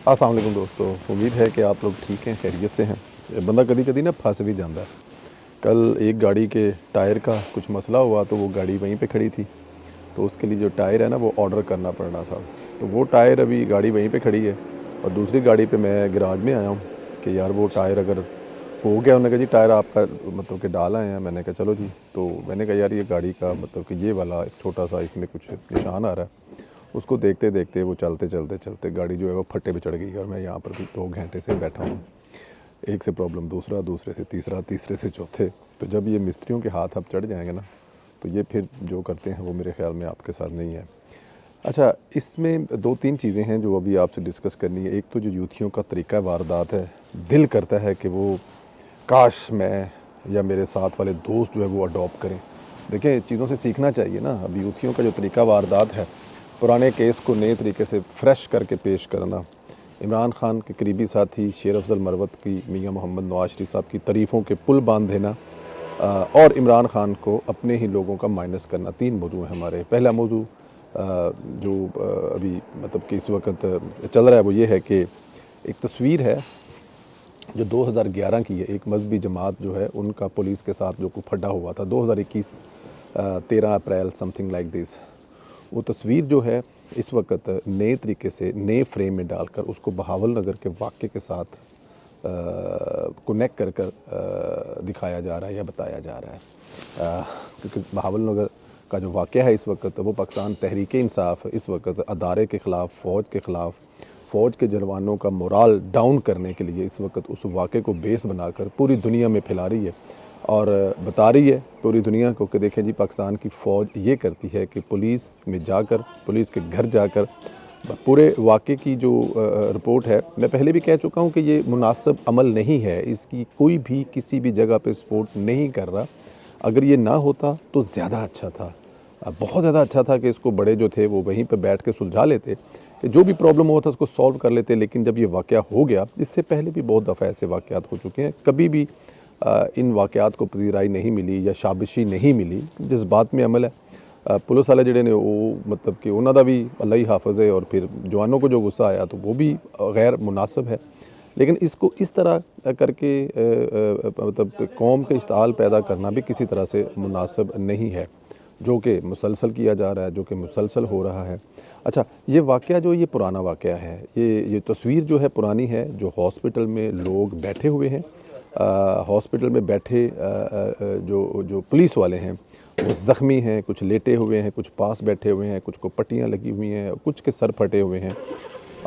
अस्सलाम वालेकुम दोस्तों, उम्मीद है कि आप लोग ठीक हैं, खैरियत से हैं। बंदा कभी कभी ना फंस भी जाता है। कल एक गाड़ी के टायर का कुछ मसला हुआ तो वो गाड़ी वहीं पे खड़ी थी, तो उसके लिए जो टायर है ना वो ऑर्डर करना पड़ना था। तो वो टायर अभी गाड़ी वहीं पे खड़ी है और दूसरी गाड़ी पे मैं गैराज में आया हूँ कि यार वो टायर अगर हो गया। उन्होंने कहा जी टायर आपका मतलब कि डाल आए हैं। मैंने कहा चलो जी। तो मैंने कहा यार ये गाड़ी का मतलब कि ये वाला एक छोटा सा इसमें कुछ निशान आ रहा है। उसको देखते देखते वो चलते चलते चलते गाड़ी जो है वो फट्टे पे चढ़ गई और मैं यहाँ पर भी 2 घंटे से बैठा हूँ। एक से प्रॉब्लम दूसरा, दूसरे से तीसरा, तीसरे से चौथे। तो जब ये मिस्त्रियों के हाथ अब चढ़ जाएंगे ना तो ये फिर जो करते हैं वो मेरे ख्याल में आपके साथ नहीं है। अच्छा, इसमें 2-3 चीज़ें हैं जो अभी आपसे डिस्कस करनी है। एक तो जो यूथियों का तरीका वारदात है, दिल करता है कि वो काश मैं या मेरे साथ वाले दोस्त जो है वो अडॉप्ट करें। देखें, चीज़ों से सीखना चाहिए ना। अब यूथियों का जो तरीका वारदात है, पुराने केस को नए तरीके से फ्रेश करके पेश करना, इमरान खान के करीबी साथी शेर अफजल मरवत की मियां मोहम्मद नवाज शरीफ साहब की तारीफ़ों के पुल बांध देना, और इमरान खान को अपने ही लोगों का माइनस करना। 3 मौजू हैं हमारे। पहला मौजू जो अभी मतलब कि इस वक्त चल रहा है वो ये है कि एक तस्वीर है जो 2011 की है। एक मजहबी जमात जो है उनका पुलिस के साथ जो फटा हुआ था 2021 13 अप्रैल समथिंग लाइक दिस। वो तस्वीर जो है इस वक्त नए तरीके से नए फ्रेम में डालकर उसको बहावल नगर के वाक़े के साथ कनेक्ट कर कर दिखाया जा रहा है या बताया जा रहा है। क्योंकि बहावल नगर का जो वाक़या है इस वक्त वो पाकिस्तान तहरीक इंसाफ इस वक्त अदारे के ख़िलाफ़, फ़ौज के ख़िलाफ़, फ़ौज के जवानों का मोराल डाउन करने के लिए इस वक्त उस वाक़े को बेस बनाकर पूरी दुनिया में फैला रही है और बता रही है पूरी दुनिया को कि देखें जी, पाकिस्तान की फ़ौज ये करती है कि पुलिस में जाकर, पुलिस के घर जाकर पूरे वाक़े की जो रिपोर्ट है। मैं पहले भी कह चुका हूँ कि ये मुनासिब अमल नहीं है। इसकी कोई भी किसी भी जगह पे सपोर्ट नहीं कर रहा। अगर ये ना होता तो ज़्यादा अच्छा था। बहुत ज़्यादा अच्छा था कि इसको बड़े जो थे वो वहीं पे बैठ के सुलझा लेते, कि जो भी प्रॉब्लम हुआ था उसको सॉल्व कर लेते। लेकिन जब ये वाक़या हो गया, इससे पहले भी बहुत दफ़ा ऐसे वाक़यात हो चुके हैं, कभी भी इन वाक़यात को पज़ीराई नहीं मिली या शाबाशी नहीं मिली। जज़्बात में अमल है। पुलिस वाले जिहड़े ने वो मतलब कि उन्हों का भी अल्लाह ही हाफ़िज़ है, और फिर जवानों को जो गुस्सा आया तो वो भी गैर मुनासिब है। लेकिन इसको इस तरह करके मतलब कौम के इश्ताल पैदा करना भी किसी तरह से मुनासिब नहीं है, जो कि मुसलसल किया जा रहा है, जो कि मुसलसल हो रहा है। अच्छा, ये वाक़या जो ये पुराना वाक़या है, ये तस्वीर जो है पुरानी है, जो हॉस्पिटल में लोग बैठे हुए हैं। हॉस्पिटल में बैठे जो जो पुलिस वाले हैं वो ज़ख्मी हैं, कुछ लेटे हुए हैं, कुछ पास बैठे हुए हैं, कुछ को पट्टियाँ लगी हुई हैं, कुछ के सर फटे हुए हैं।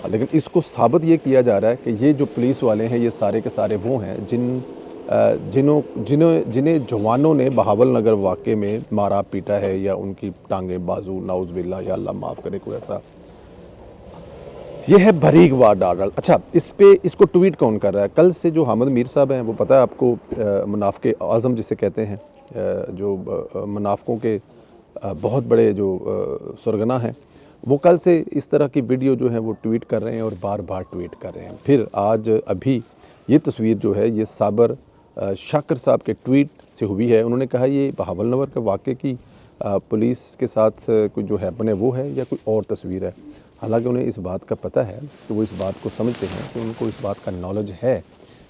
लेकिन इसको साबित ये किया जा रहा है कि ये जो पुलिस वाले हैं ये सारे के सारे वो हैं जिन्हें जवानों ने बहावल नगर वाक़े में मारा पीटा है, या उनकी टांगें, बाजू, नाउज़ बिल्ला, या अल्लाह माफ़ करे कोई ऐसा। ये है बारीक वार डाल। अच्छा, इस पे इसको ट्वीट कौन कर रहा है? कल से जो हामिद मीर साहब हैं, वो पता है आपको, मुनाफ़िक़े आज़म जिसे कहते हैं, जो मुनाफ़िकों के बहुत बड़े जो सरगना हैं, वो कल से इस तरह की वीडियो जो है वो ट्वीट कर रहे हैं और बार बार ट्वीट कर रहे हैं। फिर आज अभी ये तस्वीर जो है ये साबर शाकिर साहब के ट्वीट से हुई है। उन्होंने कहा ये बहावल नगर के वाक़े की पुलिस के साथ कोई जो हैपन है वो है या कोई और तस्वीर है। हालांकि उन्हें इस बात का पता है कि वो इस बात को समझते हैं कि उनको इस बात का नॉलेज है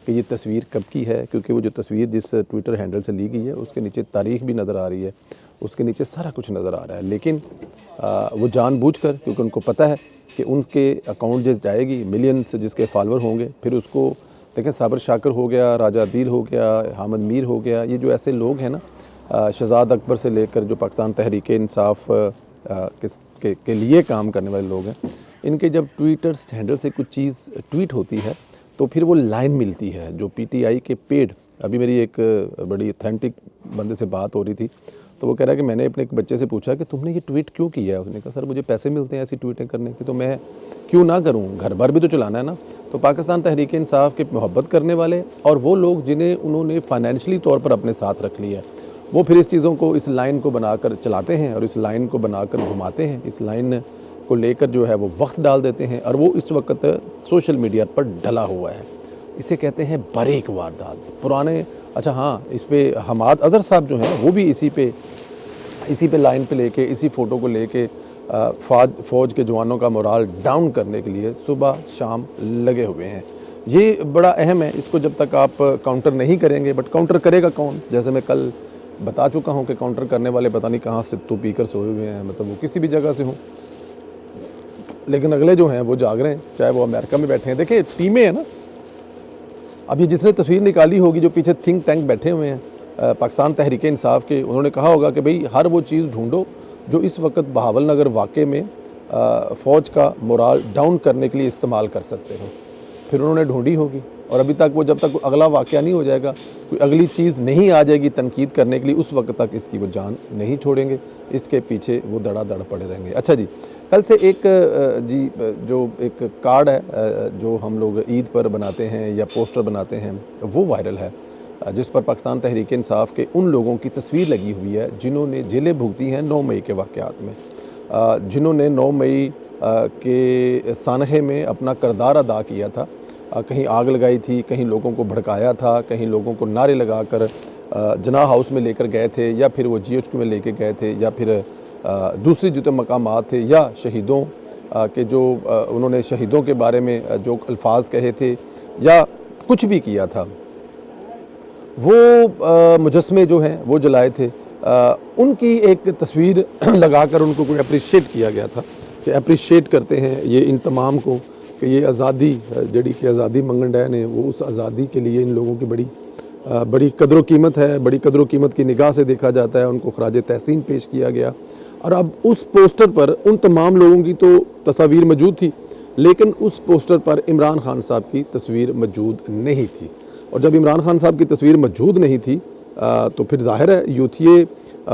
कि ये तस्वीर कब की है, क्योंकि वो जो तस्वीर जिस ट्विटर हैंडल से ली गई है उसके नीचे तारीख भी नज़र आ रही है, उसके नीचे सारा कुछ नज़र आ रहा है। लेकिन वो जानबूझकर, क्योंकि उनको पता है कि उनके अकाउंट जिस जाएगी, मिलियंस जिसके फॉलोअर होंगे, फिर उसको देखें। साबर शाकिर हो गया, राजा दिल हो गया, हामिद मीर हो गया, ये जो ऐसे लोग हैं ना, शहजाद अकबर से लेकर जो पाकिस्तान तहरीक इंसाफ के लिए काम करने वाले लोग हैं, इनके जब ट्विटर्स हैंडल से कुछ चीज़ ट्वीट होती है तो फिर वो लाइन मिलती है जो पीटीआई के पेड। अभी मेरी एक बड़ी ऑथेंटिक बंदे से बात हो रही थी, तो वो कह रहा है कि मैंने अपने एक बच्चे से पूछा कि तुमने ये ट्वीट क्यों किया है। उसने कहा सर मुझे पैसे मिलते हैं ऐसी ट्वीटें करने के, तो मैं क्यों ना करूं, घर भर भी तो चलाना है ना। तो पाकिस्तान तहरीक इंसाफ के मोहब्बत करने वाले और वो लोग जिन्हें उन्होंने फाइनेंशियली तौर पर अपने साथ रख लिया, वो फिर इस चीज़ों को, इस लाइन को बनाकर चलाते हैं और इस लाइन को बनाकर घुमाते हैं। इस लाइन को लेकर जो है वो वक्त डाल देते हैं, और वो इस वक्त सोशल मीडिया पर डला हुआ है। इसे कहते हैं बारीक वारदात पुराने। अच्छा हाँ, इस पे हमाद अज़हर साहब जो हैं वो भी इसी पे लाइन पे लेके, इसी फ़ोटो को लेके फ़ौज के जवानों का मोराल डाउन करने के लिए सुबह शाम लगे हुए हैं। ये बड़ा अहम है, इसको जब तक आप काउंटर नहीं करेंगे, बट काउंटर करेगा कौन? जैसे मैं कल बता चुका हूँ कि काउंटर करने वाले पता नहीं कहाँ सित्तू पीकर सोए हुए हैं, मतलब वो किसी भी जगह से हों, लेकिन अगले जो हैं वो जाग रहे हैं, चाहे वो अमेरिका में बैठे हैं। देखिए टीमें हैं ना, अब ये जिसने तस्वीर निकाली होगी, जो पीछे थिंक टैंक बैठे हुए हैं पाकिस्तान तहरीक इंसाफ के, उन्होंने कहा होगा कि भाई हर वो चीज़ ढूंढो जो इस वक्त बहावल नगर वाक़े में फ़ौज का मोराल डाउन करने के लिए इस्तेमाल कर सकते हो। फिर उन्होंने ढूंढी होगी, और अभी तक वो, जब तक अगला वाक़या नहीं हो जाएगा, कोई अगली चीज़ नहीं आ जाएगी तनकीद करने के लिए, उस वक्त तक इसकी वो जान नहीं छोड़ेंगे, इसके पीछे वो धड़ाधड़ पड़े रहेंगे। अच्छा जी, कल से एक जो एक कार्ड है जो हम लोग ईद पर बनाते हैं या पोस्टर बनाते हैं, वो वायरल है, जिस पर पाकिस्तान तहरीक इंसाफ के उन लोगों की तस्वीर लगी हुई है जिन्होंने जेलें भुगती हैं 9 मई के वाक़यात में, जिन्होंने 9 मई के सानहे में अपना किरदार अदा किया था। कहीं आग लगाई थी, कहीं लोगों को भड़काया था, कहीं लोगों को नारे लगाकर जनाह हाउस में लेकर गए थे, या फिर वो GHQ में लेके गए थे, या फिर दूसरी जो मकामात थे, या शहीदों के जो उन्होंने शहीदों के बारे में जो अल्फाज कहे थे, या कुछ भी किया था, वो मुजस्मे जो हैं वो जलाए थे। उनकी एक तस्वीर लगाकर उनको कोई अप्रिशिएट किया गया था कि अप्रिशिएट करते हैं ये इन तमाम को, कि ये आज़ादी जड़ी की आज़ादी मंगन डे ने, वो उस आज़ादी के लिए इन लोगों की बड़ी कदर कीमत है, बड़ी कदर कीमत की निगाह से देखा जाता है, उनको खराज तहसीन पेश किया गया। और अब उस पोस्टर पर उन तमाम लोगों की तो तस्वीर मौजूद थी, लेकिन उस पोस्टर पर इमरान खान साहब की तस्वीर मौजूद नहीं थी। और जब इमरान खान साहब की तस्वीर मौजूद नहीं थी तो फिर जाहिर है यूथिए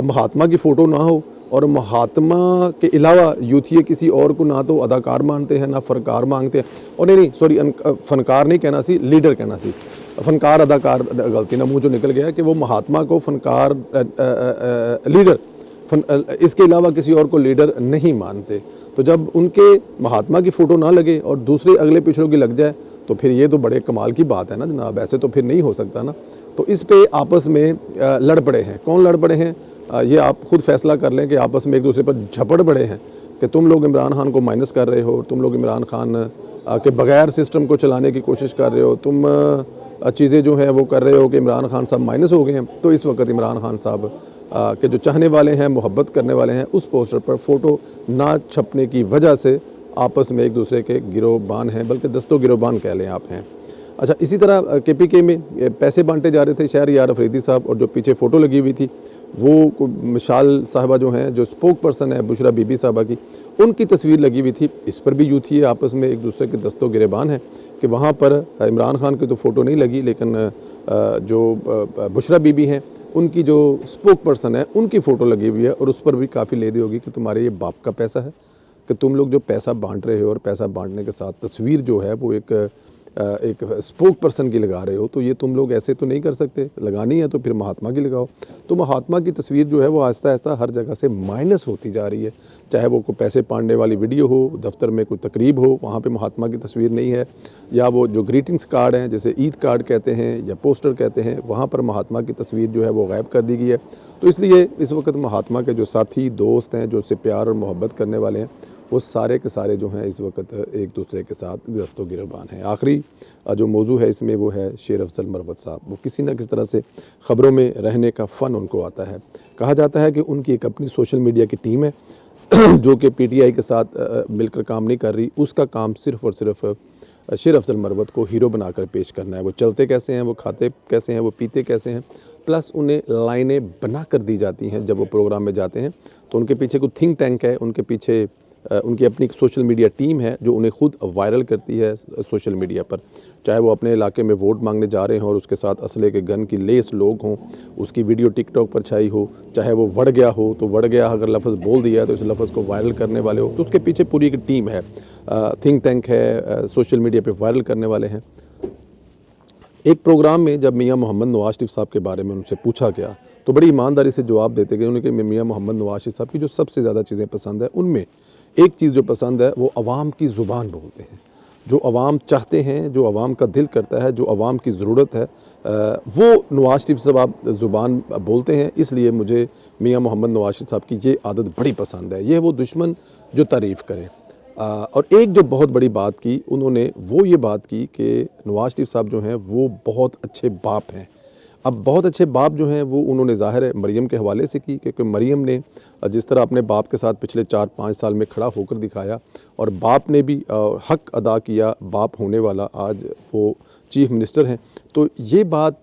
महात्मा की फ़ोटो ना हो, और महात्मा के अलावा यूथिए किसी और को ना तो अदाकार मानते हैं, ना फ़नकार मांगते हैं, और नहीं सॉरी, फ़नकार नहीं कहना सी, लीडर कहना सी, फ़नकार अदाकार गलती ना मुँह जो निकल गया, कि वो महात्मा को फ़नकार लीडर, इसके अलावा किसी और को लीडर नहीं मानते। तो जब उनके महात्मा की फ़ोटो ना लगे और दूसरे अगले पिछड़ों की लग जाए, तो फिर ये तो बड़े कमाल की बात है ना जनाब, ऐसे तो फिर नहीं हो सकता ना। तो इस पे आपस में लड़ पड़े हैं। कौन लड़ पड़े हैं, ये आप खुद फैसला कर लें कि आपस में एक दूसरे पर झपड़ पड़े हैं कि तुम लोग इमरान खान को माइनस कर रहे हो, तुम लोग इमरान खान के बगैर सिस्टम को चलाने की कोशिश कर रहे हो, तुम चीज़ें जो है वो कर रहे हो कि इमरान खान साहब माइनस हो गए हैं। तो इस वक्त इमरान खान साहब के जो चाहने वाले हैं, मोहब्बत करने वाले हैं, उस पोस्टर पर फ़ोटो ना छपने की वजह से आपस में एक दूसरे के गिरोबान हैं, बल्कि दस्तों गिरोबान कह लें आप हैं। अच्छा, इसी तरह KPK में पैसे बांटे जा रहे थे, शहरयार अफरीदी साहब, और जो पीछे फ़ोटो लगी हुई थी वो मिशाल साहबा जो हैं, जो स्पोक पर्सन है बुशरा बीबी साहबा की, उनकी तस्वीर लगी हुई थी। इस पर भी यूथी आपस में एक दूसरे के दस्तों गिरेबान हैं कि वहाँ पर इमरान खान की तो फ़ोटो नहीं लगी, लेकिन जो बुशरा बीबी हैं उनकी जो स्पोक पर्सन है उनकी फ़ोटो लगी हुई है, और उस पर भी काफ़ी लेदी होगी कि तुम्हारे ये बाप का पैसा है, कि तुम लोग जो पैसा बांट रहे हो और पैसा बांटने के साथ तस्वीर जो है वो एक स्पोक पर्सन की लगा रहे हो, तो ये तुम लोग ऐसे तो नहीं कर सकते, लगानी है तो फिर महात्मा की लगाओ। तो महात्मा की तस्वीर जो है वो आहिस्ता आहिस्ता हर जगह से माइनस होती जा रही है, चाहे वो कोई पैसे बांटने वाली वीडियो हो, दफ्तर में कोई तकरीब हो, वहाँ पे महात्मा की तस्वीर नहीं है, या वो जो ग्रीटिंग्स कार्ड हैं, जैसे ईद कार्ड कहते हैं या पोस्टर कहते हैं, वहाँ पर महात्मा की तस्वीर जो है वो गायब कर दी गई है। तो इसलिए इस वक्त महात्मा के जो साथी दोस्त हैं, जो उससे प्यार और मोहब्बत करने वाले हैं, वो सारे के सारे जो हैं इस वक्त एक दूसरे के साथ दस्तों गिरबान हैं। आखिरी जो मौजू है इसमें वो है शेर अफजल मरवत साहब। वो किसी न किसी तरह से ख़बरों में रहने का फ़न उनको आता है। कहा जाता है कि उनकी एक अपनी सोशल मीडिया की टीम है जो कि PTI के साथ मिलकर काम नहीं कर रही। उसका काम सिर्फ़ और सिर्फ शेर अफजल मरवत को हीरो बनाकर पेश करना है। वो चलते कैसे हैं, वो खाते कैसे हैं, वो पीते कैसे हैं, प्लस उन्हें लाइनें बना कर दी जाती हैं। जब वो प्रोग्राम में जाते हैं तो उनके पीछे कोई थिंक टैंक है, उनके पीछे उनकी अपनी सोशल मीडिया टीम है जो उन्हें खुद वायरल करती है सोशल मीडिया पर। चाहे वो अपने इलाके में वोट मांगने जा रहे हों और उसके साथ असले के गन की लेस लोग हों, उसकी वीडियो टिकटॉक पर छाई हो, चाहे वो वड़ गया हो तो वड़ गया अगर लफ्ज़ बोल दिया है तो इस लफ्ज़ को वायरल करने वाले हो, तो उसके पीछे पूरी एक टीम है, थिंक टैंक है, सोशल मीडिया पर वायरल करने वाले हैं। एक प्रोग्राम में जब मियाँ मोहम्मद नवाज शरीफ साहब के बारे में उनसे पूछा गया तो बड़ी ईमानदारी से जवाब देते गए। उन्हें मियाँ मोहम्मद नवाज शरीफ साहब की जो सबसे ज़्यादा चीज़ें पसंद है, उनमें एक चीज़ जो पसंद है वो अवाम की ज़ुबान बोलते हैं। जो अवाम चाहते हैं, जो अवाम का दिल करता है, जो अवाम की ज़रूरत है, वो नवाज शरीफ साहब ज़ुबान बोलते हैं। इसलिए मुझे मियाँ मोहम्मद नवाज शरीफ साहब की ये आदत बड़ी पसंद है। ये वो दुश्मन जो तारीफ़ करे। और एक जो बहुत बड़ी बात की उन्होंने, वो ये बात की कि नवाज़ शरीफ साहब जो हैं वो बहुत अच्छे बाप हैं। अब बहुत अच्छे बाप जो हैं वो उन्होंने ज़ाहिर है मरियम के हवाले से की, क्योंकि मरियम ने जिस तरह अपने बाप के साथ पिछले 4-5 साल में खड़ा होकर दिखाया और बाप ने भी हक़ अदा किया, बाप होने वाला, आज वो चीफ़ मिनिस्टर हैं। तो ये बात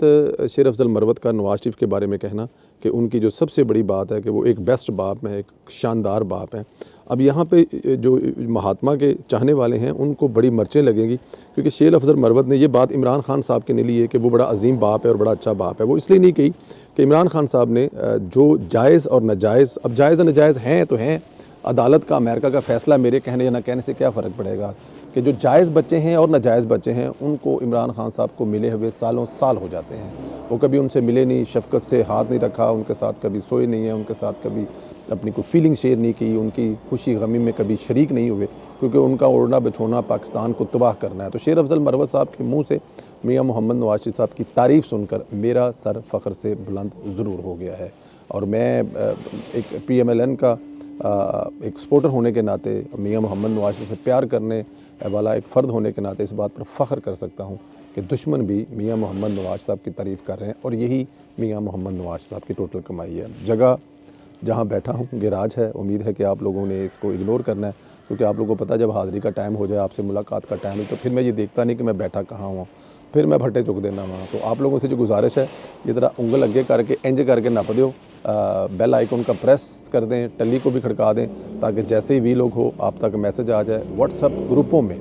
शेर अफ़ज़ल मरवत का नवाज़ शरीफ के बारे में कहना कि उनकी जो सबसे बड़ी बात है कि वो एक बेस्ट बाप हैं, एक शानदार बाप हैं। अब यहाँ पे जो महात्मा के चाहने वाले हैं उनको बड़ी मिर्चें लगेंगी, क्योंकि शेर अफ़ज़ल मरवत ने ये बात इमरान खान साहब के नहीं ली है कि वो बड़ा अजीम बाप है और बड़ा अच्छा बाप है। वो इसलिए नहीं कही कि इमरान खान साहब ने जो जायज़ और नाजायज़, अब जायज़ और नाजायज़ हैं तो हैं, अदालत का, अमेरिका का फ़ैसला मेरे कहने या ना कहने से क्या फ़र्क पड़ेगा, कि जो जायज़ बच्चे हैं और नाजायज़ बच्चे हैं उनको इमरान खान साहब को मिले हुए सालों साल हो जाते हैं। वो कभी उनसे मिले नहीं, शफ़क़त से हाथ नहीं रखा, उनके साथ कभी सोए नहीं हैं, उनके साथ कभी अपनी कोई फीलिंग शेयर नहीं की, उनकी खुशी गमी में कभी शरीक नहीं हुए, क्योंकि उनका ओढ़ना बिछोना पाकिस्तान को तबाह करना है। तो शेर अफ़ज़ल मरवत साहब के मुँह से मियाँ मोहम्मद नवाज़ शरीफ साहब की तारीफ़ सुनकर मेरा सर फ़ख्र से बुलंद ज़रूर हो गया है। और मैं एक PMLN का एक सपोर्टर होने के नाते, मियाँ मोहम्मद नवाज़ शरीफ से प्यार करने वाला एक फ़र्द होने के नाते इस बात पर फ़ख्र कर सकता हूँ कि दुश्मन भी मियाँ मोहम्मद नवाज़ साहब की तारीफ़ कर रहे हैं, और यही मियाँ मोहम्मद नवाज़ साहब की टोटल कमाई है। जगह जहाँ बैठा हूँ गैराज है, उम्मीद है कि आप लोगों ने इसको इग्नोर करना है, क्योंकि आप लोगों को पता है जब हाज़िरी का टाइम हो जाए, आपसे मुलाकात का टाइम है, तो फिर मैं ये देखता नहीं कि मैं बैठा कहाँ हूँ, फिर मैं भट्टे चुक देना वहाँ। तो आप लोगों से जो गुजारिश है, ये ज़रा उंगल अगे करके इंज करके नप दो, बेल आइकन का प्रेस कर दें, टल्ली को भी खड़का दें, ताकि जैसे ही वी लोग हो आप तक मैसेज आ जाए। व्हाट्सएप ग्रुपों में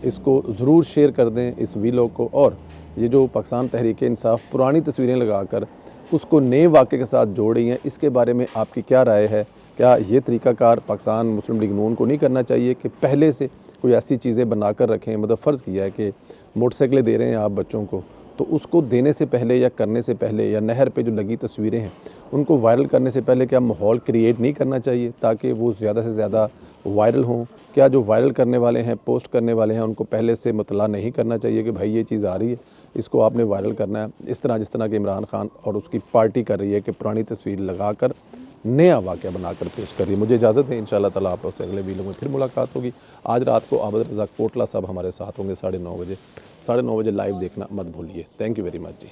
इसको ज़रूर शेयर कर दें इस वीलॉग को। और ये जो पाकिस्तान तहरीक-ए-इंसाफ़ पुरानी तस्वीरें लगाकर उसको नए वाक़े के साथ जोड़ रही हैं, इसके बारे में आपकी क्या राय है? क्या ये तरीक़ाकार पाकिस्तान मुस्लिम लीग नून को नहीं करना चाहिए कि पहले से कोई ऐसी चीज़ें बनाकर रखें? मतलब फ़र्ज़ किया है कि मोटरसाइकिलें दे रहे हैं आप बच्चों को, तो उसको देने से पहले या करने से पहले, या नहर पे जो लगी तस्वीरें हैं उनको वायरल करने से पहले क्या माहौल क्रिएट नहीं करना चाहिए ताकि वो ज़्यादा से ज़्यादा वायरल हों? क्या जो वायरल करने वाले हैं, पोस्ट करने वाले हैं, उनको पहले से मुतला नहीं करना चाहिए कि भाई ये चीज़ आ रही है, इसको आपने वायरल करना है? इस तरह जिस तरह के इमरान खान और उसकी पार्टी कर रही है कि पुरानी तस्वीर लगाकर नया वाक़या बनाकर पेश कर रही है। मुझे इजाज़त है, इंशाअल्लाह ताला आप लोग से अगले वीडियो में फिर मुलाकात होगी। आज रात को आबद रज़ाक कोटला साहब हमारे साथ होंगे 9:30 बजे। 9:30 बजे लाइव देखना मत भूलिए। Thank you very much ji.